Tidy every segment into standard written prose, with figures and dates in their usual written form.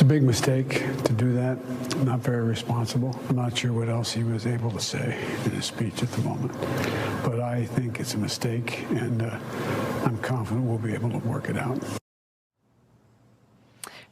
a big mistake to do that. Not very responsible. I'm not sure what else he was able to say in his speech at the moment. But I think it's a mistake, and I'm confident we'll be able to work it out.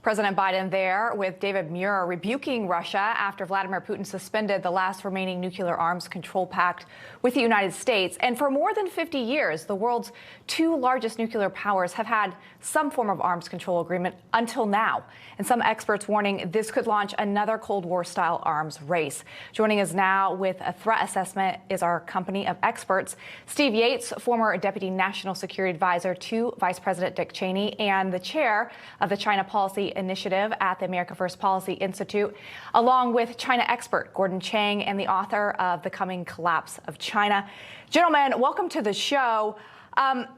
President Biden there with David Muir rebuking Russia after Vladimir Putin suspended the last remaining nuclear arms control pact with the United States. And for more than 50 years, the world's two largest nuclear powers have had some form of arms control agreement until now. And some experts warning this could launch another Cold War-style arms race. Joining us now with a threat assessment is our company of experts, Steve Yates, former Deputy National Security Advisor to Vice President Dick Cheney and the chair of the China Policy Initiative at the America First Policy Institute, along with China expert Gordon Chang and the author of The Coming Collapse of China. Gentlemen, welcome to the show.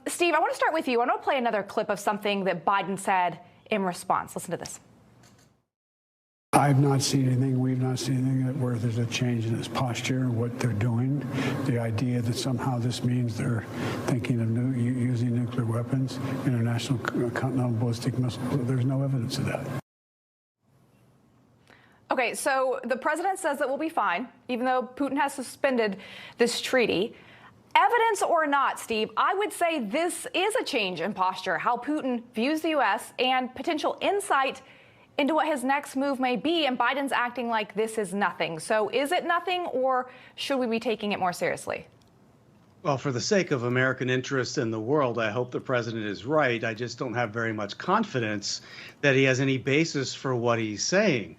Steve, I want to start with you. I want to play another clip of something that Biden said in response. Listen to this. I've not seen anything, we've not seen anything where there's a change in his posture and what they're doing. The idea that somehow this means they're thinking of using nuclear weapons, international continental ballistic missiles, there's no evidence of that. Okay, so the president says that we'll be fine, even though Putin has suspended this treaty. Evidence or not, Steve, I would say this is a change in posture, how Putin views the U.S. and potential insight into what his next move may be, and Biden's acting like this is nothing. So is it nothing, or should we be taking it more seriously? Well, for the sake of American interests in the world, I hope the president is right. I just don't have very much confidence that he has any basis for what he's saying.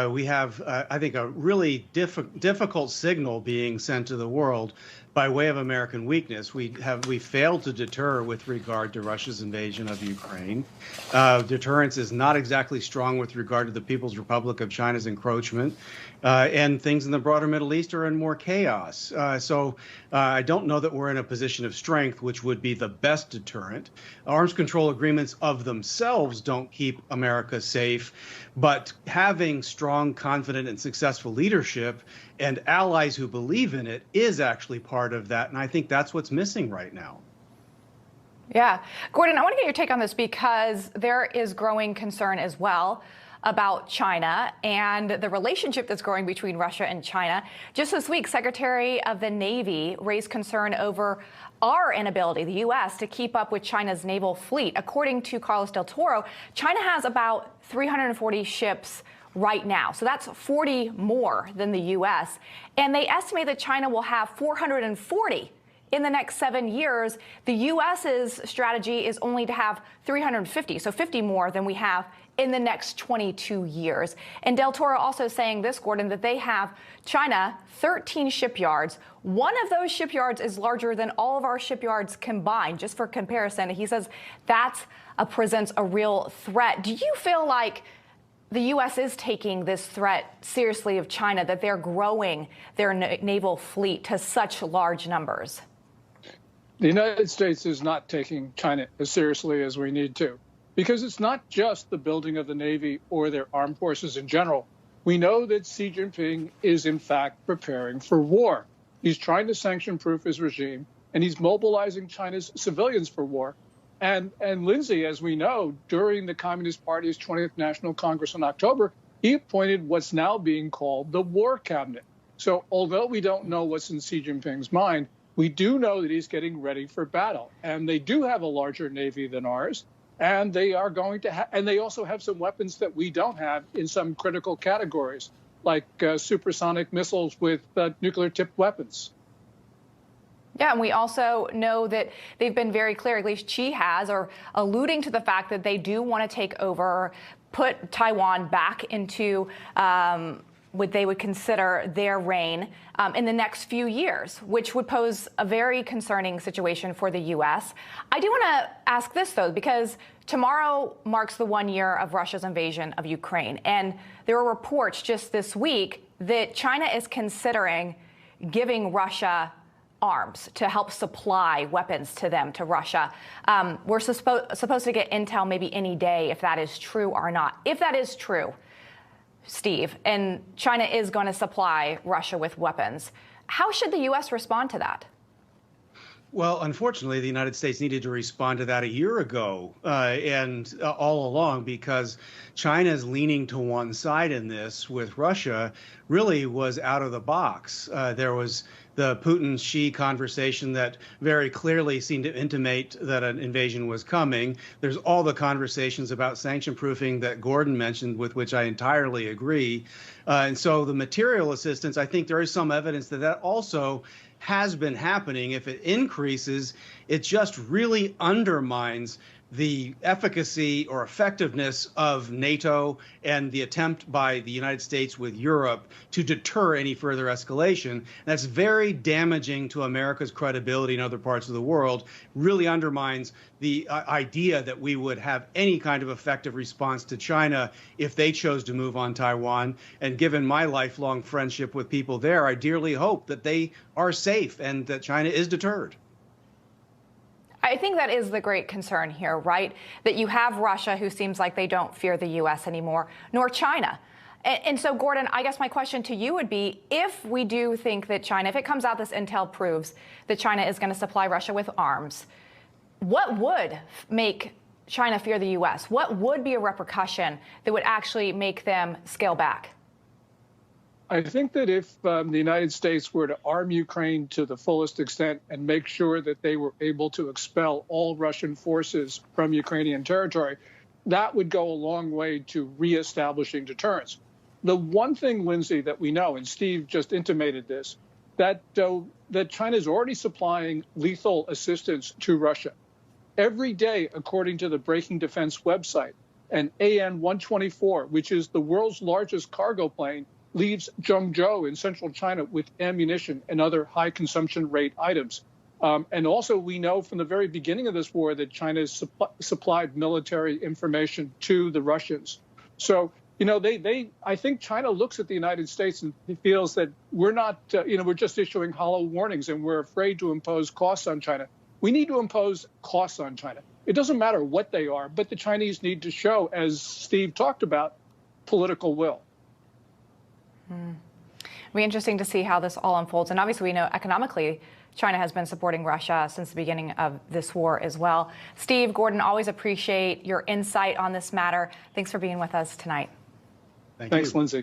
We have, I think, a really difficult signal being sent to the world by way of American weakness. We failed to deter with regard to Russia's invasion of Ukraine. Deterrence is not exactly strong with regard to the People's Republic of China's encroachment. And things in the broader Middle East are in more chaos. So I don't know that we're in a position of strength, which would be the best deterrent. Arms control agreements of themselves don't keep America safe, but having strong, confident, and successful leadership and allies who believe in it is actually part of that. And I think that's what's missing right now. Yeah. Gordon, I want to get your take on this because there is growing concern as well about China and the relationship that's growing between Russia and China. Just this week, Secretary of the Navy raised concern over our inability, the U.S., to keep up with China's naval fleet. According to Carlos Del Toro, China has about 340 ships right now. So that's 40 more than the U.S. And they estimate that China will have 440 in the next 7 years. The U.S.'s strategy is only to have 350, so 50 more than we have in the next 22 years. And Del Toro also saying this, Gordon, that they have China 13 shipyards. One of those shipyards is larger than all of our shipyards combined, just for comparison. He says that presents a real threat. Do you feel like the U.S. is taking this threat seriously of China, that they're growing their naval fleet to such large numbers? The United States is not taking China as seriously as we need to, because it's not just the building of the Navy or their armed forces in general. We know that Xi Jinping is, in fact, preparing for war. He's trying to sanction-proof his regime, and he's mobilizing China's civilians for war. And Lindsay, as we know, during the Communist Party's 20th National Congress in October, he appointed what's now being called the War Cabinet. So although we don't know what's in Xi Jinping's mind, we do know that he's getting ready for battle. And they do have a larger Navy than ours. And they are going to and they also have some weapons that we don't have in some critical categories, like supersonic missiles with nuclear-tipped weapons. Yeah, and we also know that they've been very clear, at least Xi has, or alluding to the fact that they do want to take over, put Taiwan back into what they would consider their reign in the next few years, which would pose a very concerning situation for the U.S. I do want to ask this, though, because tomorrow marks the 1 year of Russia's invasion of Ukraine. And there were reports just this week that China is considering giving Russia arms to help supply weapons to them, to Russia. We're supposed to get intel maybe any day if that is true or not. If that is true, Steve, and China is going to supply Russia with weapons, how should the U.S. respond to that? Well, unfortunately, the United States needed to respond to that a year ago and all along, because China's leaning to one side in this with Russia really was out of the box. There was the Putin-Xi conversation that very clearly seemed to intimate that an invasion was coming. There's all the conversations about sanction proofing that Gordon mentioned, with which I entirely agree. And so the material assistance, I think there is some evidence that that also has been happening. If it increases, it just really undermines the efficacy or effectiveness of NATO and the attempt by the United States with Europe to deter any further escalation. That's very damaging to America's credibility in other parts of the world, really undermines the idea that we would have any kind of effective response to China if they chose to move on Taiwan. And given my lifelong friendship with people there, I dearly hope that they are safe and that China is deterred. I think that is the great concern here, right? That you have Russia, who seems like they don't fear the U.S. anymore, nor China. And so, Gordon, I guess my question to you would be, if we do think that China, if it comes out this intel proves that China is going to supply Russia with arms, what would make China fear the U.S.? What would be a repercussion that would actually make them scale back? I think that if the United States were to arm Ukraine to the fullest extent and make sure that they were able to expel all Russian forces from Ukrainian territory, that would go a long way to reestablishing deterrence. The one thing, Lindsay, that we know, and Steve just intimated this, that China is already supplying lethal assistance to Russia. Every day, according to the Breaking Defense website, an AN-124, which is the world's largest cargo plane, leaves Zhengzhou in central China with ammunition and other high consumption rate items. And also, we know from the very beginning of this war that China has supplied military information to the Russians. So, you know, I think China looks at the United States and feels that we're not, we're just issuing hollow warnings and we're afraid to impose costs on China. We need to impose costs on China. It doesn't matter what they are, but the Chinese need to show, as Steve talked about, political will. It'll be interesting to see how this all unfolds. And obviously, we know economically, China has been supporting Russia since the beginning of this war as well. Steve, Gordon, always appreciate your insight on this matter. Thanks for being with us tonight. Thanks, Lindsay.